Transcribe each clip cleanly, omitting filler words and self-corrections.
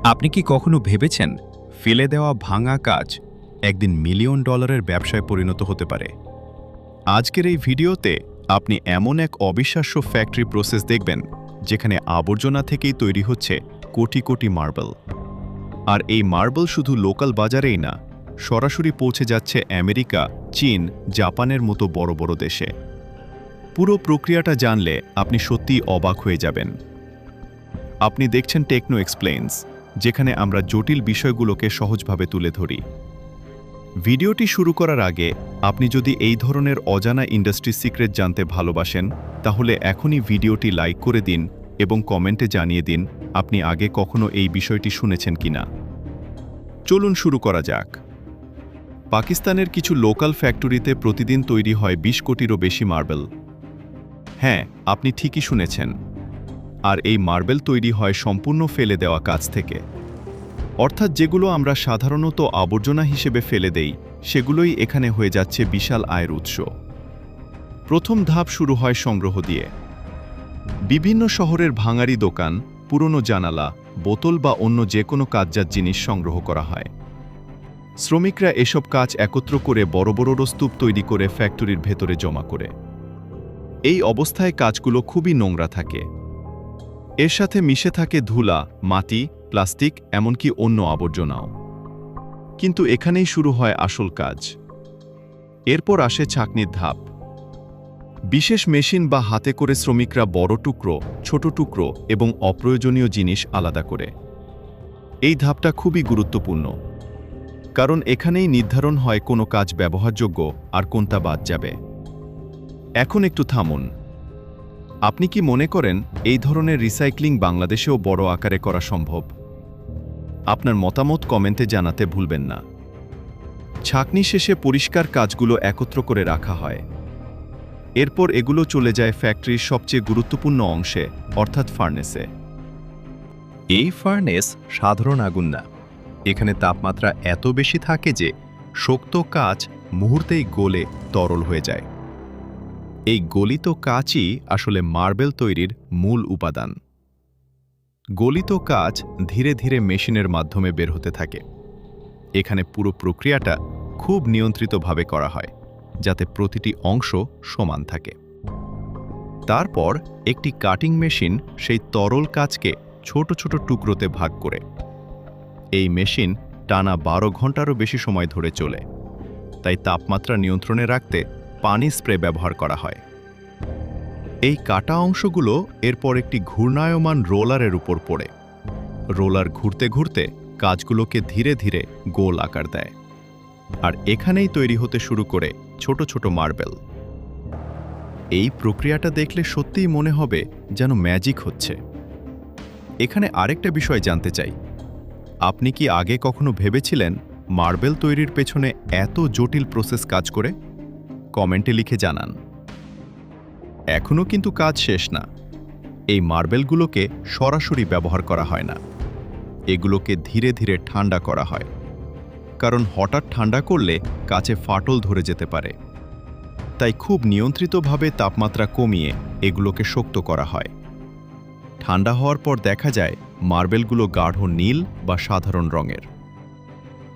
আপনি কি কখনো ভেবেছেন ফেলে দেওয়া ভাঙা কাজ একদিন মিলিয়ন ডলারের ব্যবসায় পরিণত হতে পারে? আজকের এই ভিডিওতে আপনি এমন এক অবিশ্বাস্য ফ্যাক্টরি প্রসেস দেখবেন যেখানে আবর্জনা থেকেই তৈরি হচ্ছে কোটি কোটি মার্বেল। আর এই মার্বেল শুধু লোকাল বাজারেই না, সরাসরি পৌঁছে যাচ্ছে আমেরিকা, চীন, জাপানের মতো বড় বড় দেশে। পুরো প্রক্রিয়াটা জানলে আপনি সত্যিই অবাক হয়ে যাবেন। আপনি দেখছেন টেকনো এক্সপ্লেইনস, যেখানে আমরা জটিল বিষয়গুলোকে সহজভাবে তুলে ধরি। ভিডিওটি শুরু করার আগে আপনি যদি এই ধরনের অজানা ইন্ডাস্ট্রি সিক্রেট জানতে ভালোবাসেন, তাহলে এখনই ভিডিওটি লাইক করে দিন এবং কমেন্টে জানিয়ে দিন আপনি আগে কখনো এই বিষয়টি শুনেছেন কিনা। চলুন শুরু করা যাক। পাকিস্তানের কিছু লোকাল ফ্যাক্টরিতে প্রতিদিন তৈরি হয় ২০ কোটিরও বেশি মার্বেল। হ্যাঁ, আপনি ঠিকই শুনেছেন। আর এই মার্বেল তৈরি হয় সম্পূর্ণ ফেলে দেওয়া কাজ থেকে। অর্থাৎ যেগুলো আমরা সাধারণত আবর্জনা হিসেবে ফেলে দেই, সেগুলোই এখানে হয়ে যাচ্ছে বিশাল আয়ের উৎস। প্রথম ধাপ শুরু হয় সংগ্রহ দিয়ে। বিভিন্ন শহরের ভাঙারি দোকান, পুরনো জানালা, বোতল বা অন্য যে কোনো কাজজাত জিনিস সংগ্রহ করা হয়। শ্রমিকরা এসব কাজ একত্র করে বড় বড় স্তূপ তৈরি করে ফ্যাক্টরির ভেতরে জমা করে। এই অবস্থায় কাজগুলো খুবই নোংরা থাকে। এর সাথে মিশে থাকে ধুলা, মাটি, প্লাস্টিক, এমনকি অন্য আবর্জনাও। কিন্তু এখানেই শুরু হয় আসল কাজ। এরপর আসে ছাঁকনির ধাপ। বিশেষ মেশিন বা হাতে করে শ্রমিকরা বড় টুকরো, ছোট টুকরো এবং অপ্রয়োজনীয় জিনিস আলাদা করে। এই ধাপটা খুবই গুরুত্বপূর্ণ, কারণ এখানেই নির্ধারণ হয় কোনো কাজ ব্যবহারযোগ্য আর কোনটা বাদ যাবে। এখন একটু থামুন। আপনি কি মনে করেন এই ধরনের রিসাইক্লিং বাংলাদেশেও বড় আকারে করা সম্ভব? আপনার মতামত কমেন্টে জানাতে ভুলবেন না। ছাঁকনি শেষে পরিষ্কার কাজগুলো একত্র করে রাখা হয়। এরপর এগুলো চলে যায় ফ্যাক্টরির সবচেয়ে গুরুত্বপূর্ণ অংশে, অর্থাৎ ফার্নেসে। এই ফার্নেস সাধারণ আগুন না। এখানে তাপমাত্রা এত বেশি থাকে যে শক্ত কাচ মুহূর্তেই গলে তরল হয়ে যায়। এই গলিত কাচই আসলে মার্বেল তৈরির মূল উপাদান। গলিত কাচ ধীরে ধীরে মেশিনের মাধ্যমে বের হতে থাকে। এখানে পুরো প্রক্রিয়াটা খুব নিয়ন্ত্রিতভাবে করা হয়, যাতে প্রতিটি অংশ সমান থাকে। তারপর একটি কাটিং মেশিন সেই তরল কাচকে ছোট ছোট টুকরোতে ভাগ করে। এই মেশিন টানা ১২ ঘন্টারও বেশি সময় ধরে চলে, তাই তাপমাত্রা নিয়ন্ত্রণে রাখতে পানি স্প্রে ব্যবহার করা হয়। এই কাটা অংশগুলো এরপর একটি ঘূর্ণায়মান রোলারের উপর পড়ে। রোলার ঘুরতে ঘুরতে কাজগুলোকে ধীরে ধীরে গোল আকার দেয়। আর এখানেই তৈরি হতে শুরু করে ছোট ছোট মার্বেল। এই প্রক্রিয়াটা দেখলে সত্যিই মনে হবে যেন ম্যাজিক হচ্ছে। এখানে আরেকটা বিষয় জানতে চাই, আপনি কি আগে কখনো ভেবেছিলেন মার্বেল তৈরির পেছনে এত জটিল প্রসেস কাজ করে? কমেন্টে লিখে জানান। এখনও কিন্তু কাজ শেষ না। এই মার্বেলগুলোকে সরাসরি ব্যবহার করা হয় না। এগুলোকে ধীরে ধীরে ঠান্ডা করা হয়, কারণ হঠাৎ ঠান্ডা করলে কাচে ফাটল ধরে যেতে পারে। তাই খুব নিয়ন্ত্রিতভাবে তাপমাত্রা কমিয়ে এগুলোকে শক্ত করা হয়। ঠান্ডা হওয়ার পর দেখা যায় মার্বেলগুলো গাঢ় নীল বা সাধারণ রঙের।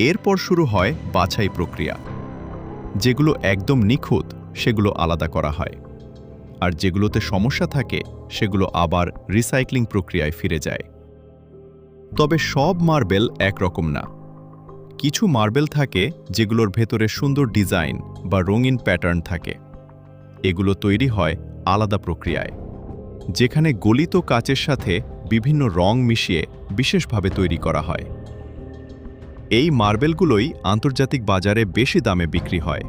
এরপর শুরু হয় বাছাই প্রক্রিয়া। যেগুলো একদম নিখুঁত সেগুলো আলাদা করা হয়, আর যেগুলোতে সমস্যা থাকে সেগুলো আবার রিসাইক্লিং প্রক্রিয়ায় ফিরে যায়। তবে সব মার্বেল একরকম না। কিছু মার্বেল থাকে যেগুলোর ভেতরে সুন্দর ডিজাইন বা রঙিন প্যাটার্ন থাকে। এগুলো তৈরি হয় আলাদা প্রক্রিয়ায়, যেখানে গলিত কাচের সাথে বিভিন্ন রং মিশিয়ে বিশেষভাবে তৈরি করা হয়। এই মার্বেলগুলোই আন্তর্জাতিক বাজারে বেশি দামে বিক্রি হয়।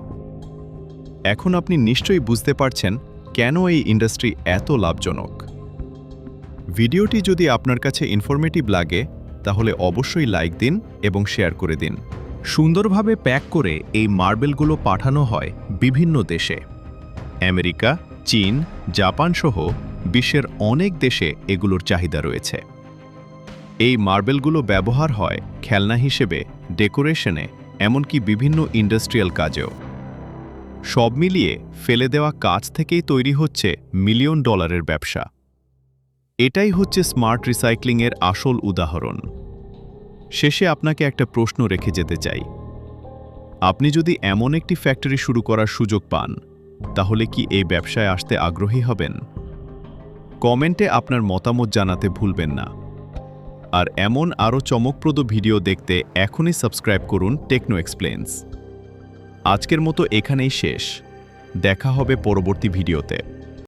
এখন আপনি নিশ্চয়ই বুঝতে পারছেন কেন এই ইন্ডাস্ট্রি এত লাভজনক। ভিডিওটি যদি আপনার কাছে ইনফরমেটিভ লাগে, তাহলে অবশ্যই লাইক দিন এবং শেয়ার করে দিন। সুন্দরভাবে প্যাক করে এই মার্বেলগুলো পাঠানো হয় বিভিন্ন দেশে। আমেরিকা, চীন, জাপান সহ বিশ্বের অনেক দেশে এগুলোর চাহিদা রয়েছে। এই মার্বেলগুলো ব্যবহার হয় খেলনা হিসেবে, ডেকোরেশনে, এমনকি বিভিন্ন ইন্ডাস্ট্রিয়াল কাজেও। সব মিলিয়ে ফেলে দেওয়া কাজ থেকেই তৈরি হচ্ছে মিলিয়ন ডলারের ব্যবসা। এটাই হচ্ছে স্মার্ট রিসাইক্লিংয়ের আসল উদাহরণ। শেষে আপনাকে একটা প্রশ্ন রেখে যেতে চাই। আপনি যদি এমন একটি ফ্যাক্টরি শুরু করার সুযোগ পান, তাহলে কি এই ব্যবসায় আসতে আগ্রহী হবেন? কমেন্টে আপনার মতামত জানাতে ভুলবেন না। আর এমন আরও চমকপ্রদ ভিডিও দেখতে এখনই সাবস্ক্রাইব করুন টেকনো এক্সপ্লেন্স। আজকের মতো এখানেই শেষ। দেখা হবে পরবর্তী ভিডিওতে।